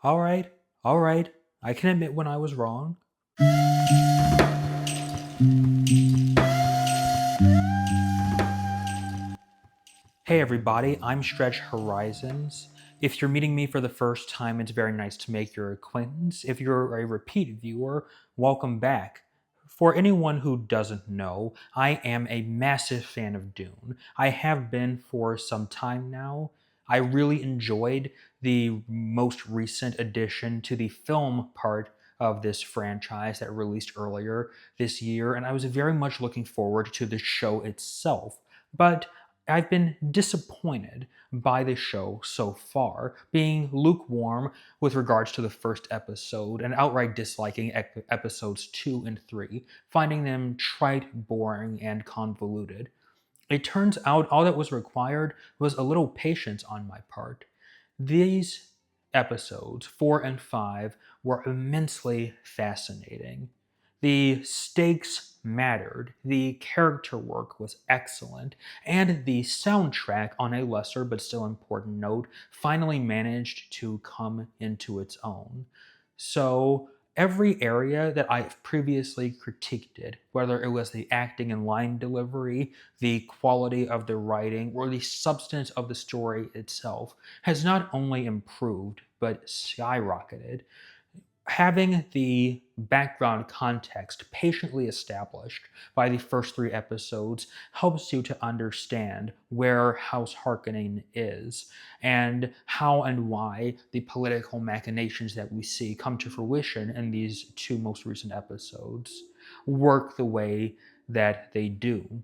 All right, all right. I can admit when I was wrong. Hey everybody, I'm Stretch Horizons. If you're meeting me for the first time, it's very nice to make your acquaintance. If you're a repeat viewer, welcome back. For anyone who doesn't know, I am a massive fan of Dune. I have been for some time now. I really enjoyed the most recent addition to the film part of this franchise that released earlier this year, and I was very much looking forward to the show itself. But I've been disappointed by the show so far, being lukewarm with regards to the first episode and outright disliking episodes 2 and 3, finding them trite, boring, and convoluted. It turns out all that was required was a little patience on my part. These episodes, 4 and 5, were immensely fascinating. The stakes mattered, the character work was excellent, and the soundtrack, on a lesser but still important note, finally managed to come into its own. So, every area that I've previously critiqued it, whether it was the acting and line delivery, the quality of the writing, or the substance of the story itself, has not only improved, but skyrocketed. Having the background context patiently established by the first three episodes helps you to understand where House Harkonnen is and how and why the political machinations that we see come to fruition in these two most recent episodes work the way that they do.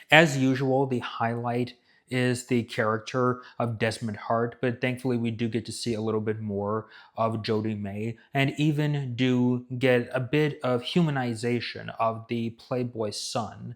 As usual, the highlight is the character of Desmond Hart, but thankfully we do get to see a little bit more of Jodie May and even do get a bit of humanization of the Playboy son,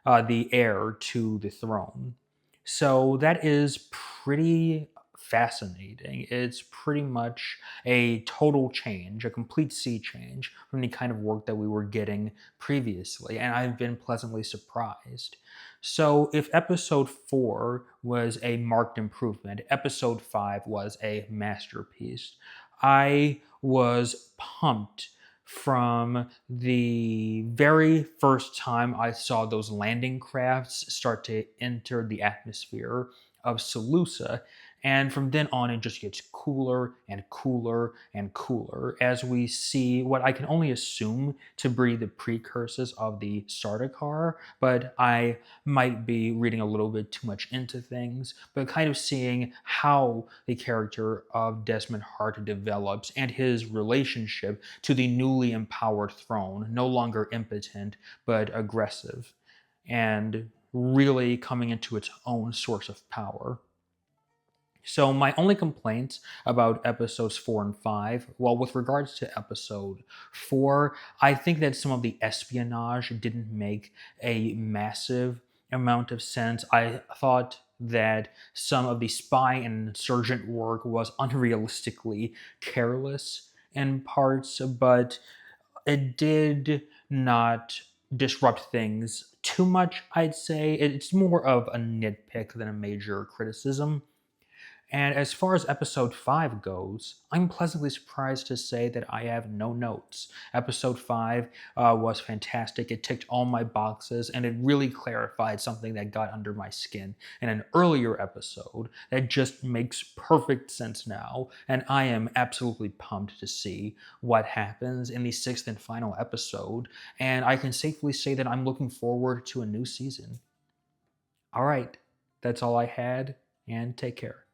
the heir to the throne. So that is pretty fascinating. It's pretty much a total change, a complete sea change from the kind of work that we were getting previously, and I've been pleasantly surprised. So, if episode 4 was a marked improvement, episode 5 was a masterpiece. I was pumped from the very first time I saw those landing crafts start to enter the atmosphere of Seleucia. And from then on, it just gets cooler and cooler and cooler as we see what I can only assume to be the precursors of the Sardaukar, but I might be reading a little bit too much into things, but kind of seeing how the character of Desmond Hart develops and his relationship to the newly empowered throne, no longer impotent, but aggressive, and really coming into its own source of power. So my only complaint about episodes 4 and 5, well, with regards to episode 4, I think that some of the espionage didn't make a massive amount of sense. I thought that some of the spy and insurgent work was unrealistically careless in parts, but it did not disrupt things too much, I'd say. It's more of a nitpick than a major criticism. And as far as episode 5 goes, I'm pleasantly surprised to say that I have no notes. Episode 5 was fantastic. It ticked all my boxes and it really clarified something that got under my skin in an earlier episode that just makes perfect sense now. And I am absolutely pumped to see what happens in the sixth and final episode. And I can safely say that I'm looking forward to a new season. All right, that's all I had, and take care.